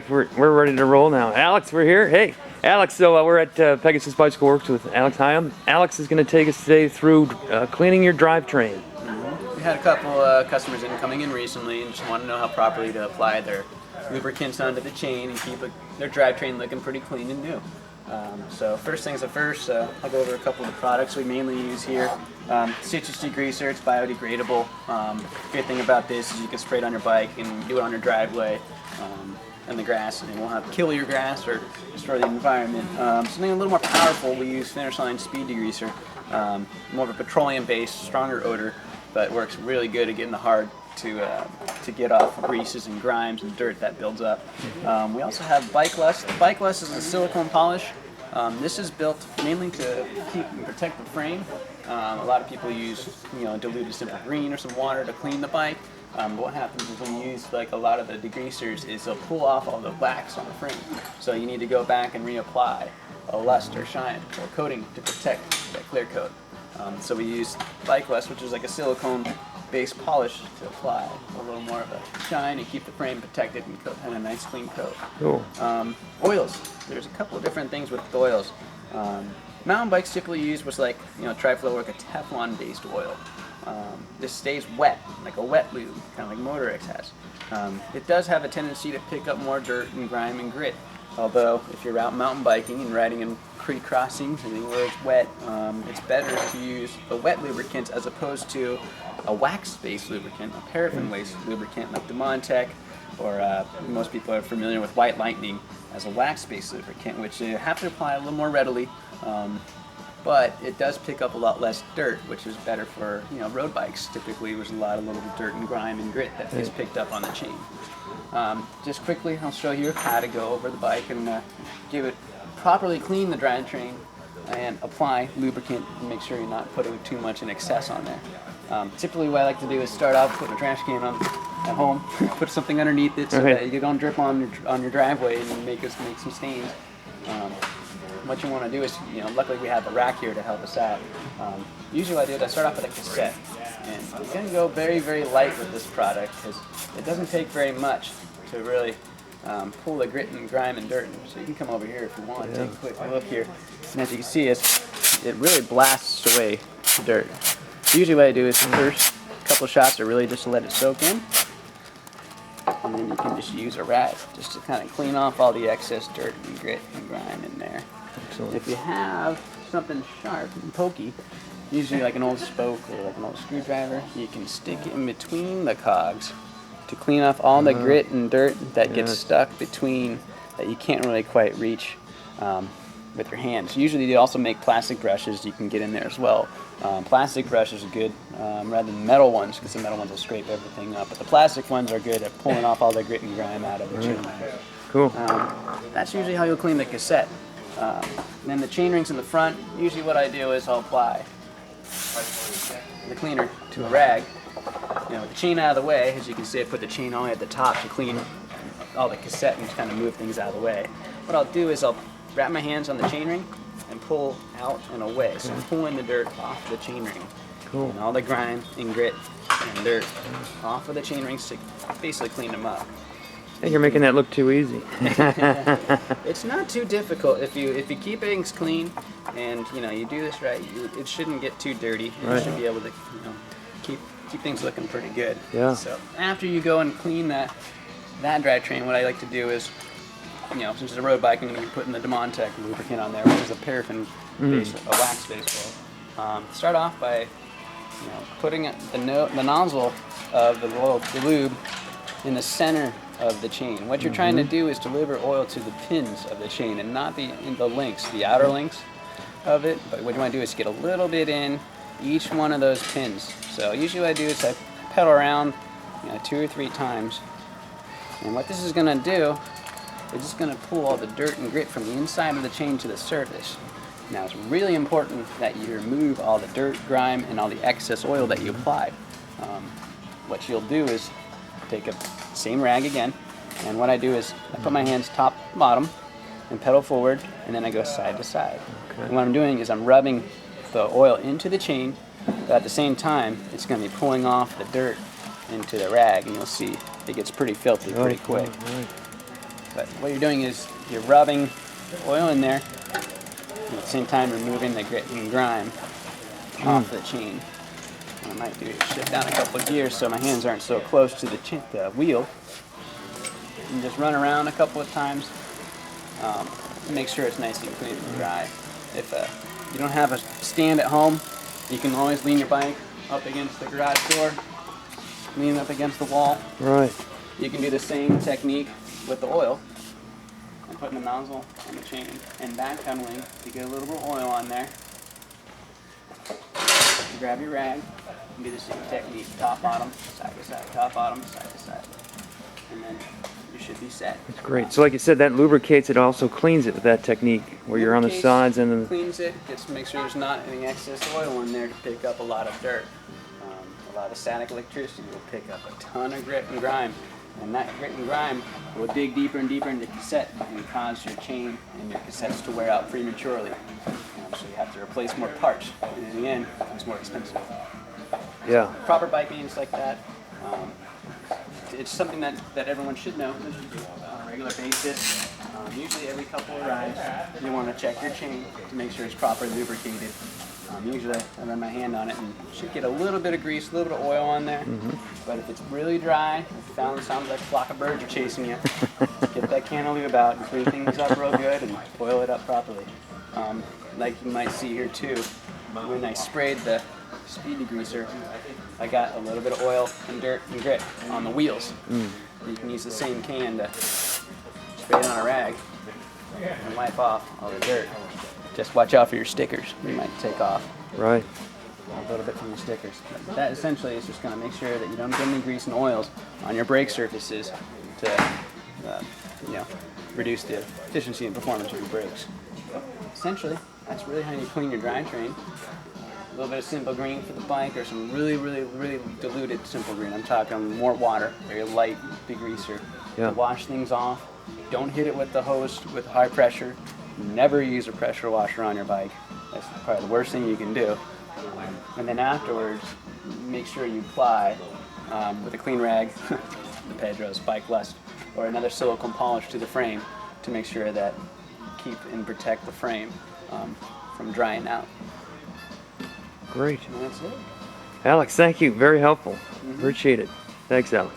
fact, we're ready to roll now. Alex, we're here. Hey, Alex. So we're at Pegasus Bicycle Works with Alex Hyam. Alex is going to take us today through cleaning your drivetrain. We had a couple customers coming in recently and just want to know how properly to apply their lubricants onto the chain and keep their drivetrain looking pretty clean and new. So first things first, I'll go over a couple of the products we mainly use here. Citrus degreaser, it's biodegradable. Great thing about this is you can spray it on your bike and do it on your driveway and the grass, and it won't have to kill your grass or destroy the environment. Something a little more powerful, we use Finish Line Speed Degreaser. More of a petroleum-based, stronger odor, but works really good at getting the hard to get off greases and grimes and dirt that builds up. We also have Bike Lust. Bike Lust is a silicone polish. This is built mainly to keep and protect the frame. A lot of people use, diluted simple green or some water to clean the bike. But what happens is when you use like a lot of the degreasers is they'll pull off all the wax on the frame. So you need to go back and reapply a lust or shine or coating to protect that clear coat. So we use Bike Lust, which is like a silicone-based polish to apply a little more of a shine and keep the frame protected and have a nice clean coat. Cool. Oils. There's a couple of different things with the oils. Mountain bikes typically use what's like, Tri-Flow or like a Teflon-based oil. This stays wet, like a wet lube, kind of like Motorex has. It does have a tendency to pick up more dirt and grime and grit. Although, if you're out mountain biking and riding in creek crossings and where it's wet, it's better to use a wet lubricant as opposed to a wax-based lubricant, a paraffin-based lubricant like the Montec, or most people are familiar with White Lightning as a wax-based lubricant, which you have to apply a little more readily, but it does pick up a lot less dirt, which is better for road bikes. Typically, there's a lot of little dirt and grime and grit that gets picked up on the chain. Just quickly, I'll show you how to go over the bike and properly clean the drivetrain and apply lubricant and make sure you're not putting too much in excess on there. Typically what I like to do is start off putting a trash can on at home, put something underneath it so that you don't drip on your driveway and make some stains. What you want to do is, luckily we have a rack here to help us out. Usually what I do is I start off with a cassette. And I'm going to go very, very light with this product because it doesn't take very much to really pull the grit and grime and dirt. So you can come over here if you want, take a quick look here. And as you can see, it really blasts away the dirt. Usually what I do is the first couple shots are really just to let it soak in. And then you can just use a rag just to kind of clean off all the excess dirt and grit and grime in there. Excellent. If you have something sharp and pokey, usually like an old spoke or like an old screwdriver, you can stick it in between the cogs to clean off all the grit and dirt that gets stuck between that you can't really quite reach with your hands. Usually they also make plastic brushes you can get in there as well. Plastic brushes are good rather than metal ones because the metal ones will scrape everything up, but the plastic ones are good at pulling off all the grit and grime out of the chain. Cool. That's usually how you'll clean the cassette. Then the chain rings in the front, usually what I do is I'll apply the cleaner to a rag. With the chain out of the way, as you can see, I put the chain only at the top to clean all the cassette and kind of move things out of the way. What I'll do is I'll wrap my hands on the chain ring and pull out and away. So I'm pulling the dirt off the chain ring. Cool. And all the grime and grit and dirt off of the chain rings to basically clean them up. Hey, you're making that look too easy. It's not too difficult if you keep things clean and you do this right. It shouldn't get too dirty. You should be able to keep things looking pretty good. Yeah. So after you go and clean that drivetrain, what I like to do is, since it's a road bike, I'm going to be putting the Montec lubricant on there, which is a paraffin-based, a wax-based oil. Start off by putting the nozzle of the lube in the center of the chain. What you're trying to do is deliver oil to the pins of the chain and not in the links, the outer links of it. But what you want to do is get a little bit in each one of those pins. So usually what I do is I pedal around 2 or 3 times. And what this is going to do is just going to pull all the dirt and grit from the inside of the chain to the surface. Now it's really important that you remove all the dirt, grime, and all the excess oil that you applied. What you'll do is take a same rag again, and what I do is I put my hands top, bottom, and pedal forward, and then I go side to side. And what I'm doing is I'm rubbing the oil into the chain, but at the same time, it's going to be pulling off the dirt into the rag, and you'll see it gets pretty filthy pretty quick. But what you're doing is you're rubbing oil in there, and at the same time removing the grit and grime off the chain. What I might do is shift down a couple of gears so my hands aren't so close to the wheel. And just run around a couple of times. Make sure it's nice and clean and dry. If you don't have a stand at home, you can always lean your bike up against the garage door, lean up against the wall. Right. You can do the same technique with the oil. I'm putting the nozzle on the chain and backpedaling to get a little bit of oil on there. You grab your rag and do the same technique, top, bottom, side to side, top, bottom, side to side. And then you should be set. That's great. So like you said, that lubricates it, also cleans it with that technique where you're on the sides and then... Cleans it, just make sure there's not any excess oil in there to pick up a lot of dirt. A lot of static electricity will pick up a ton of grit and grime. And that grit and grime will dig deeper and deeper into the cassette and cause your chain and your cassettes to wear out prematurely. So you have to replace more parts. And in the end, it's more expensive. Yeah. Proper bike maintenance like that, it's something that everyone should know on a regular basis. Usually every couple of rides, you want to check your chain to make sure it's properly lubricated. Usually I run my hand on it and should get a little bit of grease, a little bit of oil on there. But if it's really dry, it sounds like a flock of birds are chasing you, get that can of lube out and clean things up real good and oil it up properly. Like you might see here too, when I sprayed the speed degreaser, I got a little bit of oil and dirt and grit on the wheels. You can use the same can to spray it on a rag and wipe off all the dirt. Just watch out for your stickers. You might take off Right. a little bit from your stickers. But that essentially is just going to make sure that you don't get any grease and oils on your brake surfaces to reduce the efficiency and performance of your brakes. Essentially, that's really how you clean your drivetrain. A little bit of simple green for the bike, or some really, really, really diluted simple green. I'm talking more water, very light degreaser. Yeah. To wash things off. Don't hit it with the hose with high pressure. Never use a pressure washer on your bike. That's probably the worst thing you can do. And then afterwards, make sure you apply with a clean rag, the Pedro's Bike Lust, or another silicone polish to the frame to make sure that keep and protect the frame from drying out. Great. And that's it. Alex, thank you. Very helpful. Appreciate it. Thanks, Alex.